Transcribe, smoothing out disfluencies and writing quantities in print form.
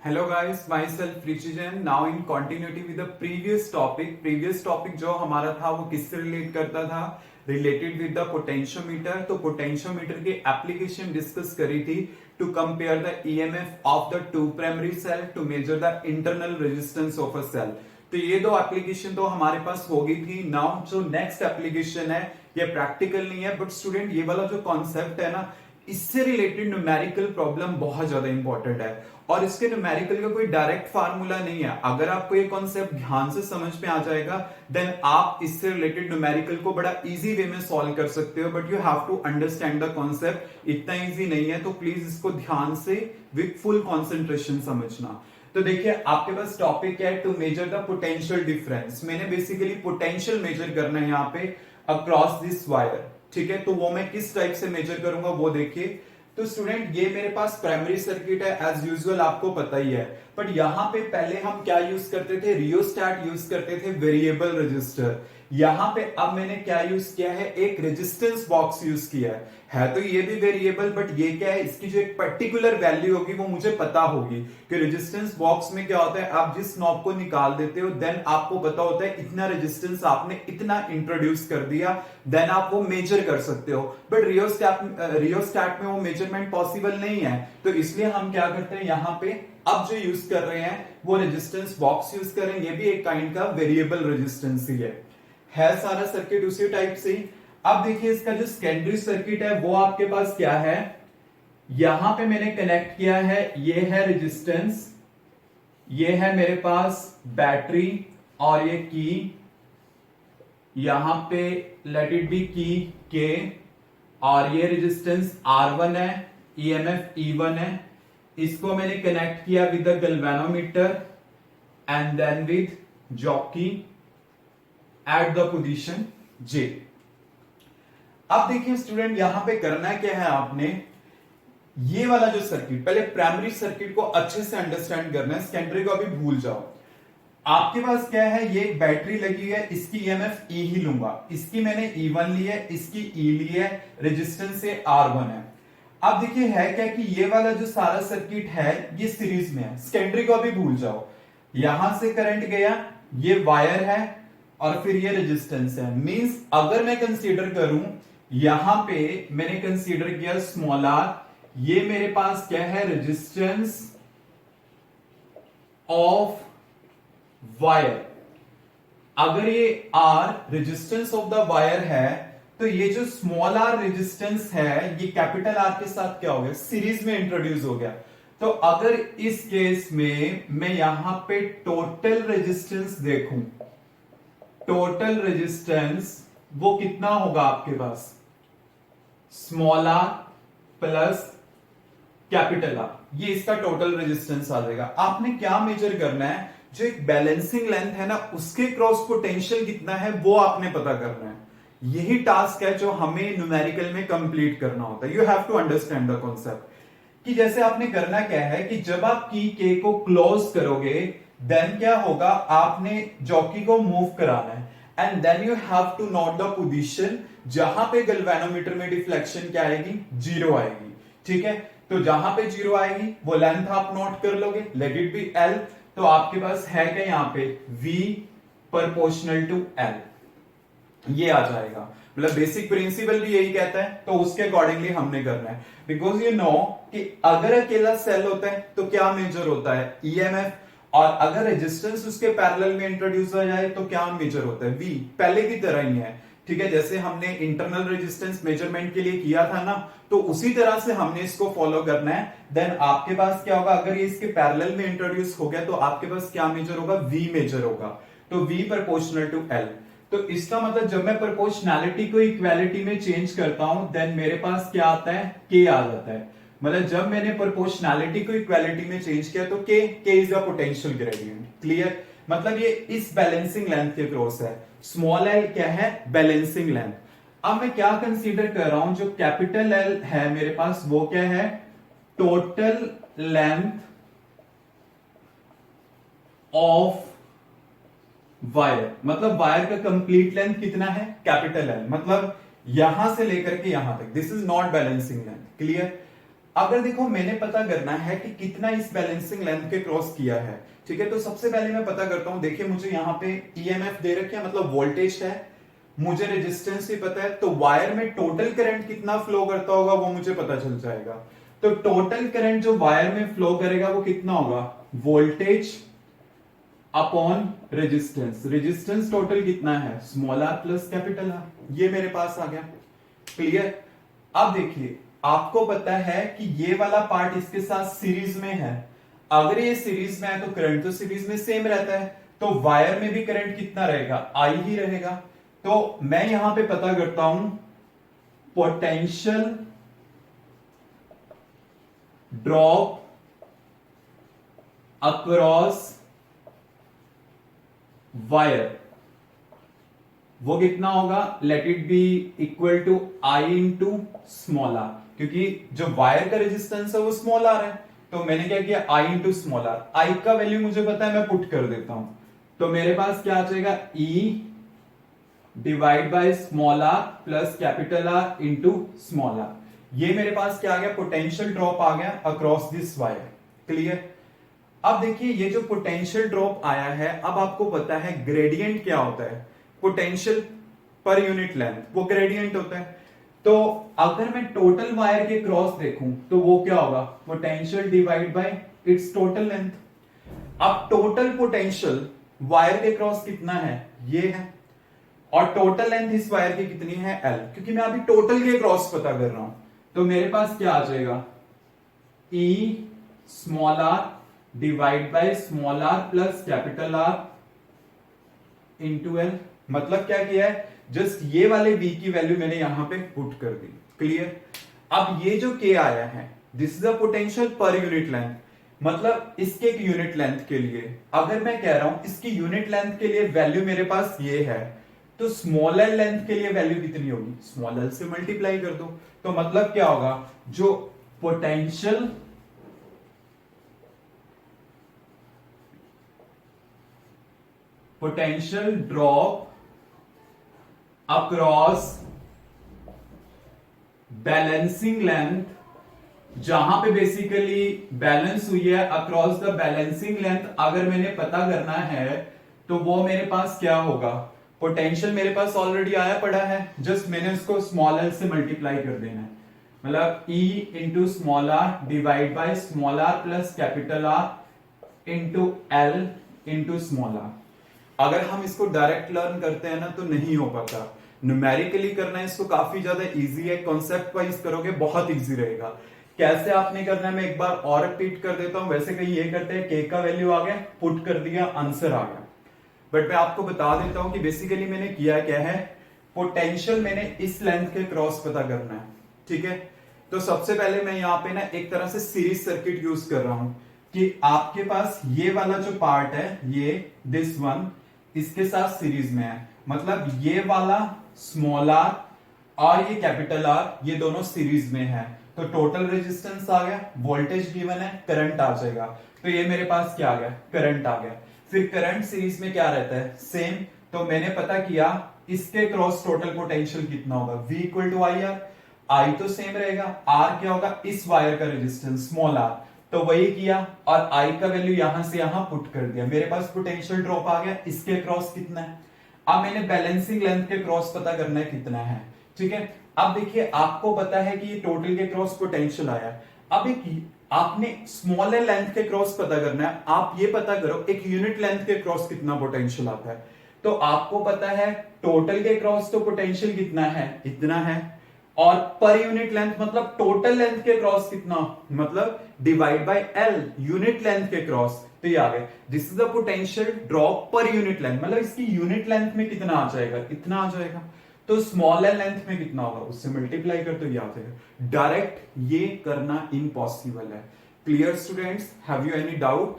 Hello guys, myself Rishi Jain. Now in continuity with the previous topic जो हमारा था वो किससे रिलेट करता था? Related with the potentiometer. तो पोटेंशियोमीटर की एप्लीकेशन डिस्कस करी थी to compare the EMF of the two primary cell to measure the internal resistance of a cell. तो ये दो एप्लीकेशन तो हमारे पास हो गई थी। नाउ जो नेक्स्ट एप्लीकेशन है ये प्रैक्टिकल नहीं है, बट स्टूडेंट ये वाला जो कॉन्सेप्ट है ना, इससे रिलेटेड न्यूमेरिकल प्रॉब्लम बहुत ज्यादा इंपॉर्टेंट है। और इसके न्यूमेरिकल का कोई डायरेक्ट फार्मूला नहीं है। अगर आपको ये कॉन्सेप्ट ध्यान से समझ में आ जाएगा देन आप इससे रिलेटेड न्यूमेरिकल को बड़ा इजी वे में सॉल्व कर सकते हो, but you have to understand the concept. इतना इजी नहीं है, तो प्लीज इसको ध्यान से विद फुल कॉन्सेंट्रेशन समझना। तो देखिए आपके पास टॉपिक है to measure the potential difference. मैंने बेसिकली पोटेंशियल मेजर करना है यहाँ पे अक्रॉस दिस वायर। ठीक है, तो वो मैं किस टाइप से मेजर करूंगा वो देखिए। तो स्टूडेंट ये मेरे पास प्राइमरी सर्किट है, एज यूजुअल आपको पता ही है। बट यहाँ पे पहले हम क्या यूज करते थे? रियोस्टैट यूज करते थे, वेरिएबल रजिस्टर। यहाँ पे अब मैंने क्या यूज किया है? एक रेजिस्टेंस बॉक्स यूज किया है तो ये भी वेरिएबल, बट ये क्या है? इसकी जो एक पर्टिकुलर वैल्यू होगी वो मुझे पता होगी कि रेजिस्टेंस बॉक्स में क्या होता है। आप जिस नॉब को निकाल देते हो देन आपको पता होता है इतना रेजिस्टेंस आपने इतना इंट्रोड्यूस कर दिया, देन आप वो मेजर कर सकते हो। बट रियोस्टैट में वो मेजरमेंट पॉसिबल नहीं है, तो इसलिए हम क्या करते हैं यहाँ पे अब जो यूज कर रहे हैं वो रेजिस्टेंस बॉक्स यूज करें। ये भी एक काइंड का वेरिएबल रेजिस्टेंस ही है सारा सर्किट उसी टाइप से। अब देखिए इसका जो सेकेंडरी सर्किट है वो आपके पास क्या है? यहां पे मैंने कनेक्ट किया है, ये है रेजिस्टेंस, ये है मेरे पास बैटरी और ये की। यहां पे लेट इट बी की के, और ये रेजिस्टेंस R1 है, ईएमएफ E1 है। इसको मैंने कनेक्ट किया with the galvanometer and then with jockey at the position J। अब देखिए स्टूडेंट यहां पे करना क्या है आपने, ये वाला जो सर्किट, पहले प्राइमरी सर्किट को अच्छे से अंडरस्टैंड करना है, सेकेंडरी को अभी भूल जाओ। आपके पास क्या है? ये एक बैटरी लगी है, इसकी ईएमएफ E ही लूंगा। इसकी मैंने E1 ली है, इसकी E ली है, रेजिस्टेंस से R1 है। अब देखिए है क्या कि ये वाला जो सारा सर्किट है ये सीरीज में है। सेकेंडरी को अभी भूल जाओ। यहां से करंट गया, ये वायर है और फिर ये रेजिस्टेंस है। मींस अगर मैं कंसीडर करूं, यहां पे मैंने कंसीडर किया स्मॉल r, ये मेरे पास क्या है? Resistance of wire. अगर ये r resistance of the wire है तो ये जो स्मॉल r रेजिस्टेंस है ये कैपिटल R के साथ क्या हो गया? सीरीज में इंट्रोड्यूस हो गया। तो अगर इस केस में मैं यहां पे टोटल रेजिस्टेंस देखूं, टोटल रेजिस्टेंस वो कितना होगा आपके पास? Small r plus capital R, ये इसका टोटल रेजिस्टेंस आ जाएगा। आपने क्या मेजर करना है? जो एक बैलेंसिंग लेंथ है ना उसके क्रॉस पोटेंशियल कितना है वो आपने पता करना है। यही टास्क है जो हमें न्यूमेरिकल में कंप्लीट करना होता है। You have to understand the concept कि जैसे आपने करना क्या है कि जब आप की के को क्लोज करोगे देन क्या होगा? आपने जॉकी को मूव कराना है and then you have to note the position जहां पे गैल्वेनोमीटर में डिफ्लेक्शन क्या आएगी? 0 आएगी। ठीक है, तो जहां पे 0 आएगी वो लेंथ आप नोट कर लोगे, लेट इट बी L। तो आपके पास है क्या यहां पे? V प्रोपोर्शनल टू L, ये आ जाएगा। मतलब बेसिक प्रिंसिपल भी यही कहता है, तो उसके अकॉर्डिंगली हमने करना है। बिकॉज यू नो कि अगर अकेला सेल होता है तो क्या मेजर होता है? ईएमएफ। और अगर रेजिस्टेंस उसके पैरेलल में इंट्रोड्यूस हो जाए तो क्या मेजर होता है? V। पहले की तरह ही है। ठीक है, जैसे हमने इंटरनल रेजिस्टेंस मेजरमेंट के लिए किया था ना, तो उसी तरह से हमने इसको फॉलो करना है। देन आपके पास क्या होगा? अगर ये इसके पैरेलल में इंट्रोड्यूस हो गया तो आपके पास क्या मेजर होगा? V मेजर होगा। तो V प्रोपोर्शनल टू L। तो इसका मतलब जब मैं प्रोपोर्शनैलिटी को इक्वालिटी में चेंज करता हूं देन मेरे पास क्या आता है? K आ जाता है। मतलब जब मैंने प्रोपोर्शनैलिटी को इक्वालिटी में चेंज किया तो K is the potential gradient. Clear? मतलब ये इस बैलेंसिंग लेंथ के क्रॉस है। स्मॉल l क्या है? Balancing length. अब मैं क्या कंसीडर कर रहा हूं? जो कैपिटल L है मेरे पास वो क्या है? Total length of wire. मतलब वायर का कंप्लीट लेंथ कितना है? Capital L। मतलब यहां से लेकर के यहां तक, this is not balancing length. Clear? अगर देखो मैंने पता करना है कि कितना इस बैलेंसिंग लेंथ के क्रॉस किया है, ठीक है, तो सबसे पहले मैं पता करता हूं। देखिए मुझे यहां पे ईएमएफ दे रखी है, मतलब वोल्टेज है, मुझे रेजिस्टेंस भी पता है, तो वायर में टोटल करंट कितना फ्लो करता होगा वो मुझे पता चल जाएगा। तो टोटल करंट जो वायर में फ्लो करेगा वो कितना होगा, voltage upon resistance. Resistance total कितना है, small are plus capital R, ये मेरे पास आ गया। क्लियर। अब देखिए आपको पता है कि ये वाला पार्ट इसके साथ सीरीज में है, अगर ये सीरीज में है तो करंट तो सीरीज में सेम रहता है, तो वायर में भी करंट कितना रहेगा, आई ही रहेगा। तो मैं यहां पे पता करता हूं पोटेंशियल ड्रॉप अक्रॉस वायर, वो कितना होगा, let it be equal to I into small R, क्योंकि जो वायर का रेजिस्टेंस है वो स्मॉल आर है, तो मैंने क्या किया, आई इंटू स्मॉल आर। आई का वैल्यू मुझे पता है, मैं पुट कर देता हूं, तो मेरे पास क्या आ जाएगा, E divide by small are plus capital R into small R. ये मेरे पास क्या आ गया, पोटेंशियल ड्रॉप आ गया अक्रॉस दिस वायर। क्लियर। अब देखिए ये जो पोटेंशियल ड्रॉप आया है, अब आपको पता है ग्रेडियंट क्या होता है, पोटेंशियल पर यूनिट लेंथ, वो ग्रेडियंट होता है। तो अगर मैं टोटल वायर के क्रॉस देखूं तो वो क्या होगा, potential divide by it's total length. अब टोटल पोटेंशियल वायर के क्रॉस कितना है, ये है, और टोटल लेंथ इस वायर की कितनी है, एल, क्योंकि मैं अभी टोटल के क्रॉस पता कर रहा हूं। तो मेरे पास क्या आ जाएगा, E small are divide by small are plus capital R into L. मतलब क्या किया है, जस्ट ये वाले v की वैल्यू मैंने यहां पे पुट कर दी। क्लियर। अब ये जो k आया है, this is a potential per unit length, मतलब इसके एक यूनिट लेंथ के लिए अगर मैं कह रहा हूं इसकी यूनिट लेंथ के लिए वैल्यू मेरे पास ये है, तो स्मॉल एल लेंथ के लिए वैल्यू कितनी होगी, स्मॉल एल से मल्टीप्लाई कर दो। तो मतलब क्या होगा, जो potential drop across balancing length, जहां पे बेसिकली बैलेंस हुई है अक्रॉस द बैलेंसिंग लेंथ, अगर मैंने पता करना है तो वो मेरे पास क्या होगा, पोटेंशियल मेरे पास ऑलरेडी आया पड़ा है, जस्ट मैंने उसको स्मॉल एल से मल्टीप्लाई कर देना है, मतलब E into small are divide by small are plus capital R into L into small R. अगर हम इसको डायरेक्ट लर्न करते हैं ना तो नहीं हो पाता, न्यूमेरिकली करना है इसको काफी ज्यादा इजी है, कॉन्सेप्ट वाइज करोगे बहुत इजी रहेगा। कैसे आपने करना है मैं एक बार और रिपीट कर देता हूं। वैसे कहीं ये करते हैं के का वैल्यू आ गया, पुट कर दिया, आंसर आ गया, बट मैं आपको बता देता हूं कि बेसिकली मैंने किया क्या है, पोटेंशियल मैंने इस लेंथ के क्रॉस पता करना है। ठीक है, तो सबसे पहले मैं यहाँ पे ना एक तरह से सीरीज सर्किट यूज कर रहा हूं कि आपके पास ये वाला जो पार्ट है, ये दिस वन इसके साथ सीरीज में है, मतलब ये वाला स्मॉल आर और ये कैपिटल आर, ये दोनों सीरीज में है। तो टोटल रेजिस्टेंस आ गया, वोल्टेज गिवन है, करंट आ जाएगा, तो ये मेरे पास क्या आ गया, करंट आ गया। फिर करंट सीरीज में क्या रहता है, सेम, तो मैंने पता किया इसके क्रॉस टोटल पोटेंशियल कितना होगा, V equal to I R, I तो सेम रहेगा, आर क्या होगा, इस वायर का रेजिस्टेंस स्मॉल आर, तो वही किया और आई का वैल्यू यहां से यहां पुट कर दिया, मेरे पास पोटेंशियल ड्रॉप आ गया, इसके क्रॉस कितना है। अब मैंने बैलेंसिंग लेंथ के क्रॉस पता करना है कितना है। ठीक है, अब देखिए आपको पता है कि ये टोटल के क्रॉस पोटेंशियल आया, अब एक आपने स्मॉल लेंथ के क्रॉस पता करना है, आप ये पता करो एक यूनिट लेंथ के क्रॉस कितना पोटेंशियल आता है। तो आपको पता है टोटल के क्रॉस तो पोटेंशियल कितना है, इतना है, और पर यूनिट लेंथ मतलब टोटल लेंथ के क्रॉस कितना, मतलब divide by L, unit length के क्रॉस, तो ये आ गया, this is the potential drop per unit length, मतलब इसकी यूनिट लेंथ में कितना आ जाएगा, इतना आ जाएगा। तो स्मॉल लेंथ में कितना होगा, उससे मल्टीप्लाई कर तो ये आ जाएगा। डायरेक्ट ये करना इम्पॉसिबल है। Clear students, have you any doubt?